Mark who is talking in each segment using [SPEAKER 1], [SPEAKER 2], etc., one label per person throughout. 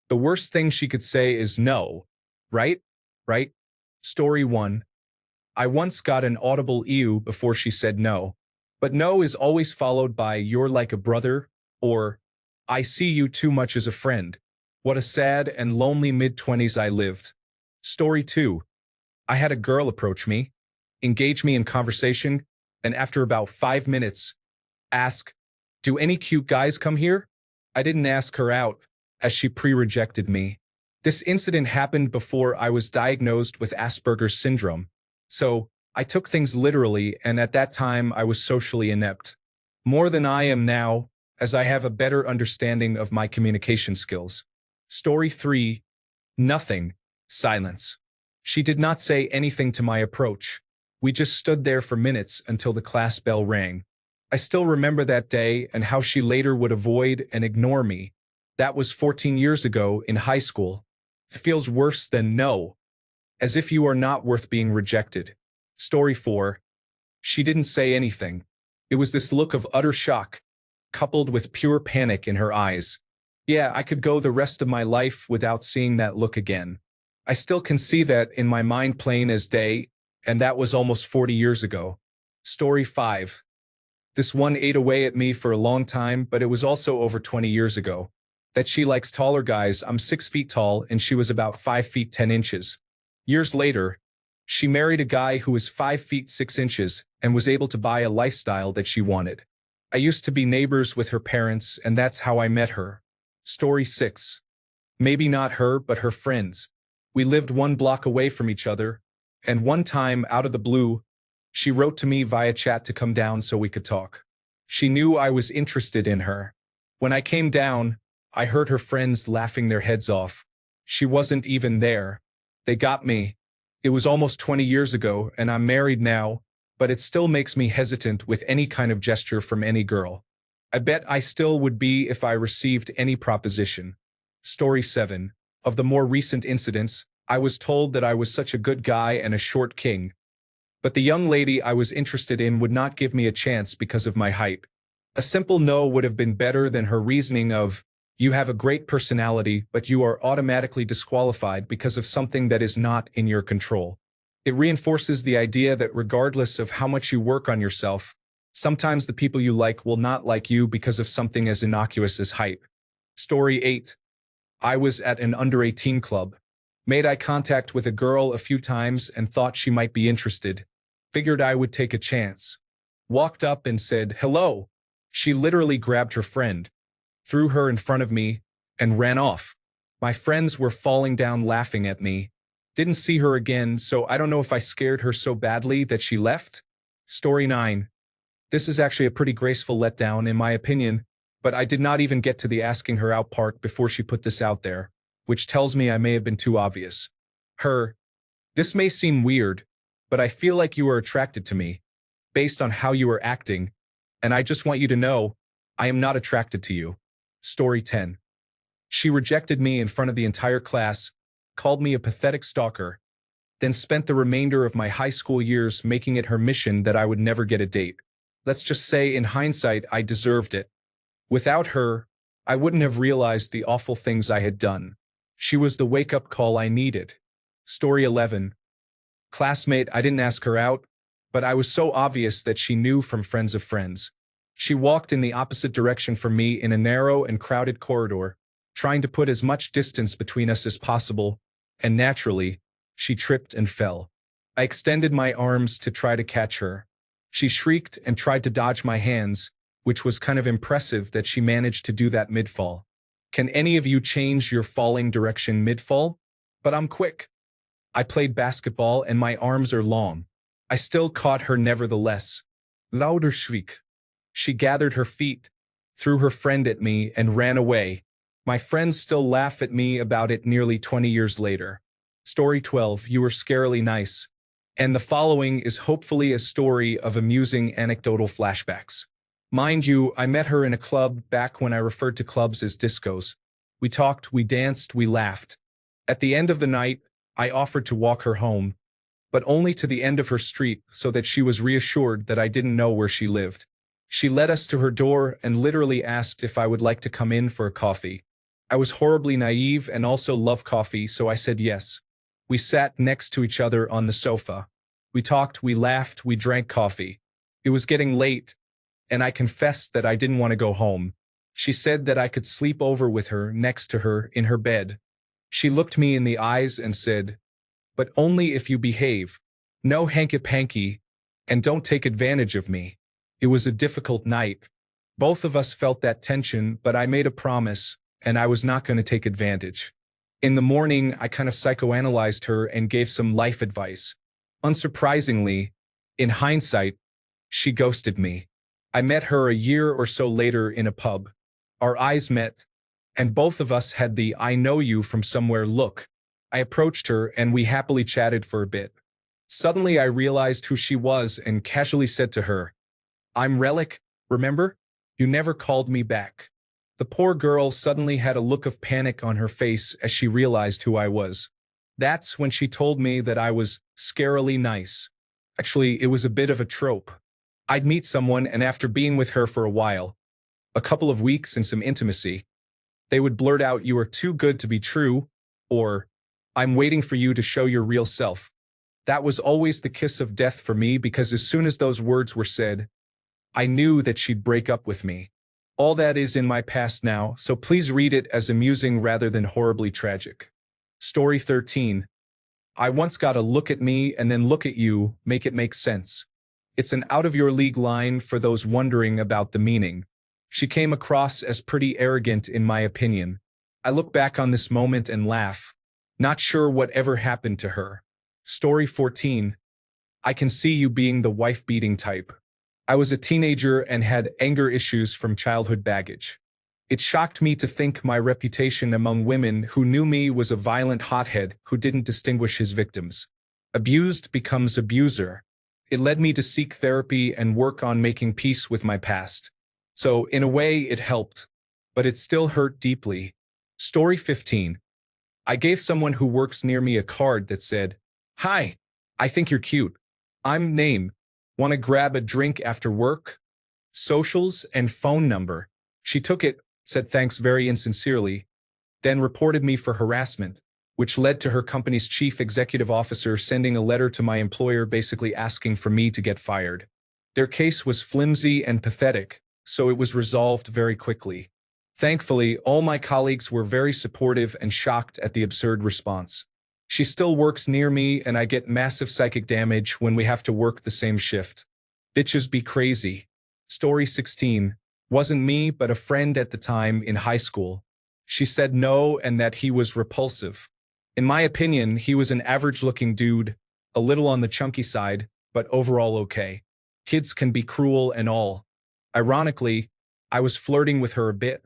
[SPEAKER 1] The worst thing she could say is no. Right? Right? Story 1. I once got an audible ew before she said no. But no is always followed by you're like a brother or I see you too much as a friend. What a sad and lonely mid-20s I lived. Story 2. I had a girl approach me, engage me in conversation, and after about 5 minutes, ask, do any cute guys come here? I didn't ask her out, as she pre-rejected me. This incident happened before I was diagnosed with Asperger's syndrome, so I took things literally, and at that time I was socially inept. More than I am now, as I have a better understanding of my communication skills. Story 3. Nothing. Silence. She did not say anything to my approach. We just stood there for minutes until the class bell rang. I still remember that day and how she later would avoid and ignore me. That was 14 years ago in high school. It feels worse than no. As if you are not worth being rejected. Story 4. She didn't say anything. It was this look of utter shock, coupled with pure panic in her eyes. Yeah, I could go the rest of my life without seeing that look again. I still can see that in my mind plain as day, and that was almost 40 years ago. Story 5. This one ate away at me for a long time, but it was also over 20 years ago. That she likes taller guys. I'm 6 feet tall, and she was about 5 feet 10 inches. Years later, she married a guy who was 5 feet 6 inches and was able to buy a lifestyle that she wanted. I used to be neighbors with her parents, and that's how I met her. Story 6. Maybe not her, but her friends. We lived 1 block away from each other, and one time, out of the blue, she wrote to me via chat to come down so we could talk. She knew I was interested in her. When I came down, I heard her friends laughing their heads off. She wasn't even there. They got me. It was almost 20 years ago, and I'm married now, but it still makes me hesitant with any kind of gesture from any girl. I bet I still would be if I received any proposition. Story 7. Of the more recent incidents, I was told that I was such a good guy and a short king. But the young lady I was interested in would not give me a chance because of my height. A simple no would have been better than her reasoning of, you have a great personality, but you are automatically disqualified because of something that is not in your control. It reinforces the idea that regardless of how much you work on yourself, sometimes the people you like will not like you because of something as innocuous as height. Story 8. I was at an under-18 club. Made eye contact with a girl a few times and thought she might be interested. Figured I would take a chance. Walked up and said, hello. She literally grabbed her friend, threw her in front of me, and ran off. My friends were falling down laughing at me. Didn't see her again, so I don't know if I scared her so badly that she left. Story 9. This is actually a pretty graceful letdown in my opinion, but I did not even get to the asking her out part before she put this out there, which tells me I may have been too obvious. This may seem weird, but I feel like you are attracted to me, based on how you are acting, and I just want you to know, I am not attracted to you. Story 10. She rejected me in front of the entire class, called me a pathetic stalker, then spent the remainder of my high school years making it her mission that I would never get a date. Let's just say in hindsight, I deserved it. Without her, I wouldn't have realized the awful things I had done. She was the wake-up call I needed. Story 11. Classmate, I didn't ask her out, but I was so obvious that she knew from friends of friends. She walked in the opposite direction from me in a narrow and crowded corridor, trying to put as much distance between us as possible, and naturally, she tripped and fell. I extended my arms to try to catch her. She shrieked and tried to dodge my hands, which was kind of impressive that she managed to do that mid-fall. Can any of you change your falling direction mid-fall? But I'm quick. I played basketball and my arms are long. I still caught her nevertheless. Louder shriek. She gathered her feet, threw her friend at me, and ran away. My friends still laugh at me about it nearly 20 years later. Story 12. You were scarily nice. And the following is hopefully a story of amusing anecdotal flashbacks. Mind you, I met her in a club back when I referred to clubs as discos. We talked, we danced, we laughed. At the end of the night, I offered to walk her home, but only to the end of her street so that she was reassured that I didn't know where she lived. She led us to her door and literally asked if I would like to come in for a coffee. I was horribly naive and also love coffee, so I said yes. We sat next to each other on the sofa. We talked, we laughed, we drank coffee. It was getting late, and I confessed that I didn't want to go home. She said that I could sleep over with her next to her in her bed. She looked me in the eyes and said, "But only if you behave. No hanky-panky, and don't take advantage of me." It was a difficult night. Both of us felt that tension, but I made a promise, and I was not going to take advantage. In the morning, I kind of psychoanalyzed her and gave some life advice. Unsurprisingly, in hindsight, she ghosted me. I met her a year or so later in a pub. Our eyes met, and both of us had the "I know you from somewhere" look. I approached her, and we happily chatted for a bit. Suddenly, I realized who she was and casually said to her, "I'm Relic, remember? You never called me back." The poor girl suddenly had a look of panic on her face as she realized who I was. That's when she told me that I was scarily nice. Actually, it was a bit of a trope. I'd meet someone, and after being with her for a while, a couple of weeks and some intimacy, they would blurt out, "You are too good to be true," or "I'm waiting for you to show your real self." That was always the kiss of death for me, because as soon as those words were said, I knew that she'd break up with me. All that is in my past now, so please read it as amusing rather than horribly tragic. Story 13. I once got a "look at me and then look at you, make it make sense." It's an out-of-your-league line for those wondering about the meaning. She came across as pretty arrogant in my opinion. I look back on this moment and laugh, not sure what ever happened to her. Story 14. I can see you being the wife-beating type. I was a teenager and had anger issues from childhood baggage. It shocked me to think my reputation among women who knew me was a violent hothead who didn't distinguish his victims. Abused becomes abuser. It led me to seek therapy and work on making peace with my past. So, in a way, it helped, but it still hurt deeply. Story 15. I gave someone who works near me a card that said, "Hi, I think you're cute. I'm name. Want to grab a drink after work? Socials and phone number." She took it, said thanks very insincerely, then reported me for harassment, which led to her company's chief executive officer sending a letter to my employer basically asking for me to get fired. Their case was flimsy and pathetic, so it was resolved very quickly. Thankfully, all my colleagues were very supportive and shocked at the absurd response. She still works near me, and I get massive psychic damage when we have to work the same shift. Bitches be crazy. Story 16. Wasn't me, but a friend at the time in high school. She said no and that he was repulsive. In my opinion, he was an average-looking dude, a little on the chunky side, but overall okay. Kids can be cruel and all. Ironically, I was flirting with her a bit,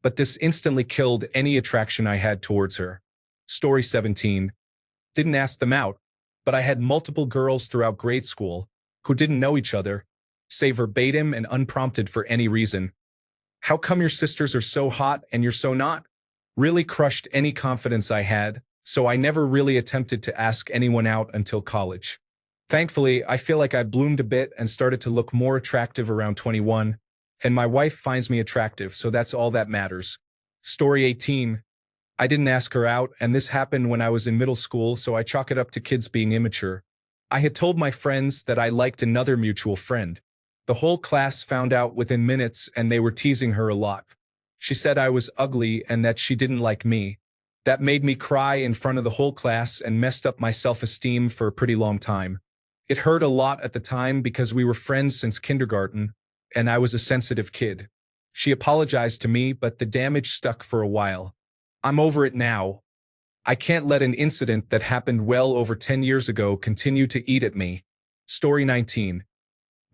[SPEAKER 1] but this instantly killed any attraction I had towards her. Story 17. Didn't ask them out, but I had multiple girls throughout grade school who didn't know each other, say verbatim and unprompted for any reason. "How come your sisters are so hot and you're so not?" Really crushed any confidence I had, so I never really attempted to ask anyone out until college. Thankfully, I feel like I bloomed a bit and started to look more attractive around 21, and my wife finds me attractive, so that's all that matters. Story 18. I didn't ask her out, and this happened when I was in middle school, so I chalk it up to kids being immature. I had told my friends that I liked another mutual friend. The whole class found out within minutes, and they were teasing her a lot. She said I was ugly and that she didn't like me. That made me cry in front of the whole class and messed up my self-esteem for a pretty long time. It hurt a lot at the time because we were friends since kindergarten, and I was a sensitive kid. She apologized to me, but the damage stuck for a while. I'm over it now. I can't let an incident that happened well over 10 years ago continue to eat at me. Story 19.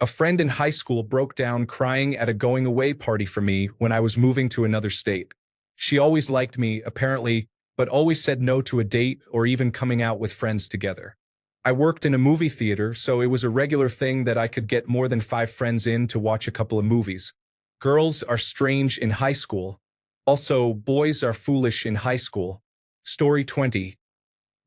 [SPEAKER 1] A friend in high school broke down crying at a going-away party for me when I was moving to another state. She always liked me, apparently, but always said no to a date or even coming out with friends together. I worked in a movie theater, so it was a regular thing that I could get more than 5 friends in to watch a couple of movies. Girls are strange in high school. Also, boys are foolish in high school. Story 20.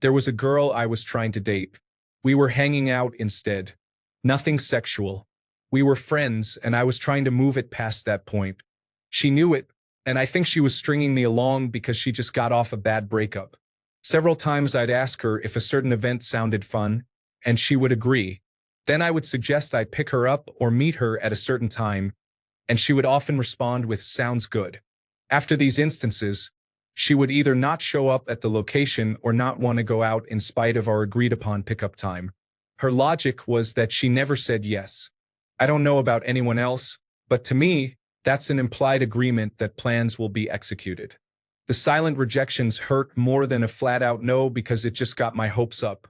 [SPEAKER 1] There was a girl I was trying to date. We were hanging out instead. Nothing sexual. We were friends, and I was trying to move it past that point. She knew it, And I think she was stringing me along because she just got off a bad breakup. Several times I'd ask her if a certain event sounded fun, and she would agree. Then I would suggest I pick her up or meet her at a certain time, and she would often respond with "sounds good." After these instances, she would either not show up at the location or not want to go out in spite of our agreed upon pickup time. Her logic was that she never said yes. I don't know about anyone else, but to me, that's an implied agreement that plans will be executed. The silent rejections hurt more than a flat-out no because it just got my hopes up.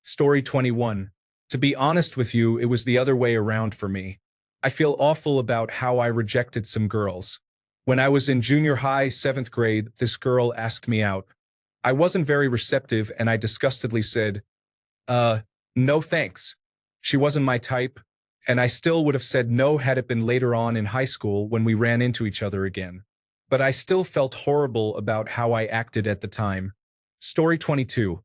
[SPEAKER 1] Story 21. To be honest with you, it was the other way around for me. I feel awful about how I rejected some girls. When I was in junior high, 7th grade, this girl asked me out. I wasn't very receptive and I disgustedly said, no thanks. She wasn't my type, and I still would have said no had it been later on in high school when we ran into each other again. But I still felt horrible about how I acted at the time. Story 22.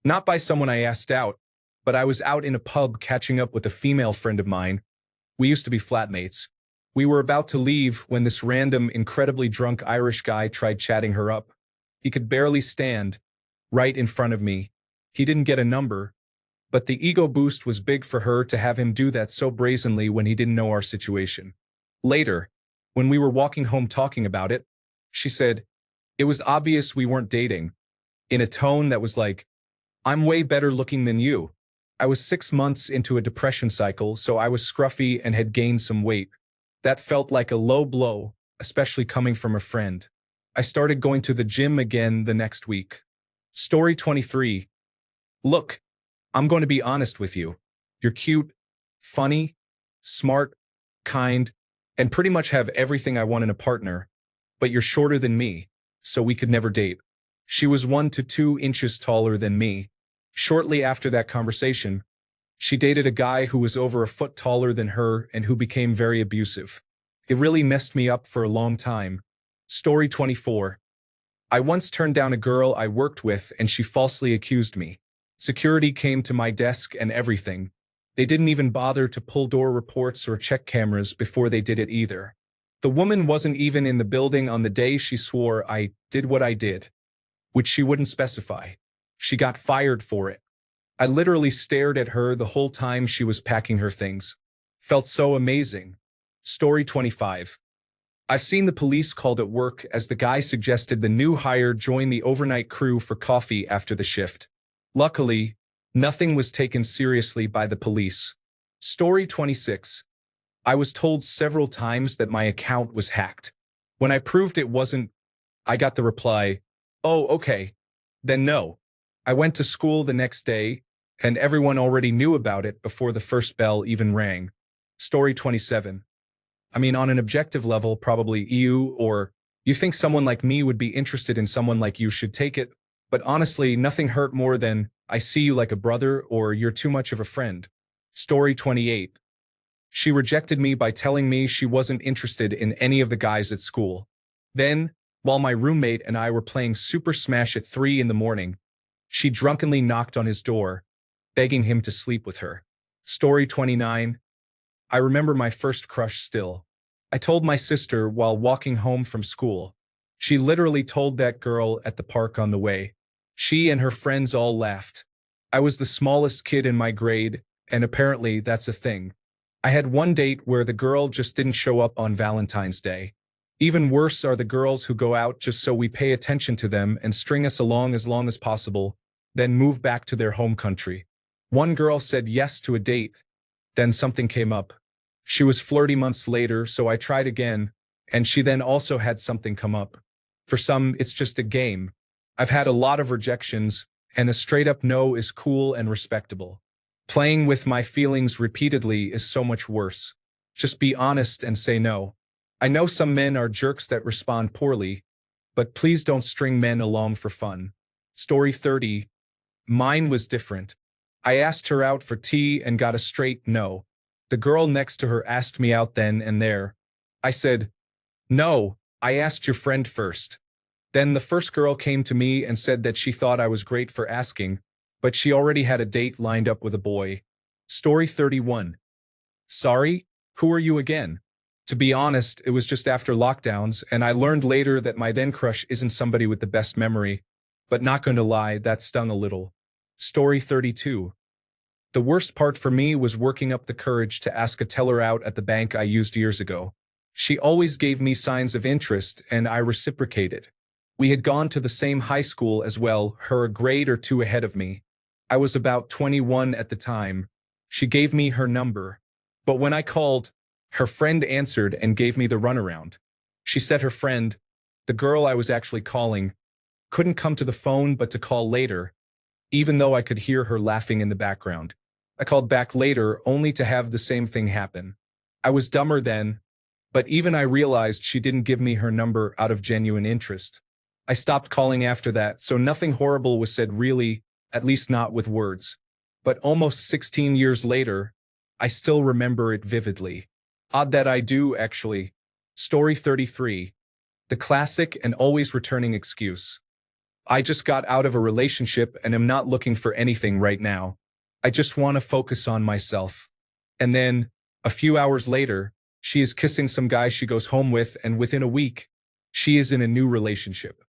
[SPEAKER 1] Not by someone I asked out, but I was out in a pub catching up with a female friend of mine. We used to be flatmates. We were about to leave when this random, incredibly drunk Irish guy tried chatting her up. He could barely stand, right in front of me. He didn't get a number, but the ego boost was big for her to have him do that so brazenly when he didn't know our situation. Later, when we were walking home talking about it, she said, "It was obvious we weren't dating," in a tone that was like, "I'm way better looking than you." I was 6 months into a depression cycle, so I was scruffy and had gained some weight. That felt like a low blow, especially coming from a friend. I started going to the gym again the next week. Story 23. Look, I'm going to be honest with you. You're cute, funny, smart, kind, and pretty much have everything I want in a partner, but you're shorter than me, so we could never date. She was 1 to 2 inches taller than me. Shortly after that conversation, she dated a guy who was over a foot taller than her and who became very abusive. It really messed me up for a long time. Story 24. I once turned down a girl I worked with and she falsely accused me. Security came to my desk and everything. They didn't even bother to pull door reports or check cameras before they did it either. The woman wasn't even in the building on the day she swore I did what I did, which she wouldn't specify. She got fired for it. I literally stared at her the whole time she was packing her things. Felt so amazing. Story 25. I've seen the police called at work as the guy suggested the new hire join the overnight crew for coffee after the shift. Luckily, nothing was taken seriously by the police. Story 26. I was told several times that my account was hacked. When I proved it wasn't, I got the reply, "Oh, okay. Then no." I went to school the next day, and everyone already knew about it before the first bell even rang. Story 27. I mean, on an objective level, probably you or you think someone like me would be interested in someone like you should take it, but honestly, nothing hurt more than "I see you like a brother" or "you're too much of a friend." Story 28. She rejected me by telling me she wasn't interested in any of the guys at school. Then, while my roommate and I were playing Super Smash at 3 in the morning, she drunkenly knocked on his door, begging him to sleep with her. Story 29. I remember my first crush still. I told my sister while walking home from school. She literally told that girl at the park on the way. She and her friends all laughed. I was the smallest kid in my grade, and apparently that's a thing. I had one date where the girl just didn't show up on Valentine's Day. Even worse are the girls who go out just so we pay attention to them and string us along as possible, then move back to their home country. One girl said yes to a date, then something came up. She was flirty months later, so I tried again, and she then also had something come up. For some, it's just a game. I've had a lot of rejections, and a straight-up no is cool and respectable. Playing with my feelings repeatedly is so much worse. Just be honest and say no. I know some men are jerks that respond poorly, but please don't string men along for fun. Story 30. Mine was different. I asked her out for tea and got a straight no. The girl next to her asked me out then and there. I said, "No, I asked your friend first." Then the first girl came to me and said that she thought I was great for asking, but she already had a date lined up with a boy. Story 31. Sorry, who are you again? To be honest, it was just after lockdowns, and I learned later that my then crush isn't somebody with the best memory. But not going to lie, that stung a little. Story 32. The worst part for me was working up the courage to ask a teller out at the bank I used years ago. She always gave me signs of interest, and I reciprocated. We had gone to the same high school as well, her a grade or two ahead of me. I was about 21 at the time. She gave me her number. But when I called, her friend answered and gave me the runaround. She said her friend, the girl I was actually calling, couldn't come to the phone but to call later, even though I could hear her laughing in the background. I called back later only to have the same thing happen. I was dumber then, but even I realized she didn't give me her number out of genuine interest. I stopped calling after that, so nothing horrible was said really, at least not with words. But almost 16 years later, I still remember it vividly. Odd that I do, actually. Story 33. The classic and always returning excuse. I just got out of a relationship and am not looking for anything right now. I just want to focus on myself. And then, a few hours later, she is kissing some guy she goes home with, and within a week, she is in a new relationship.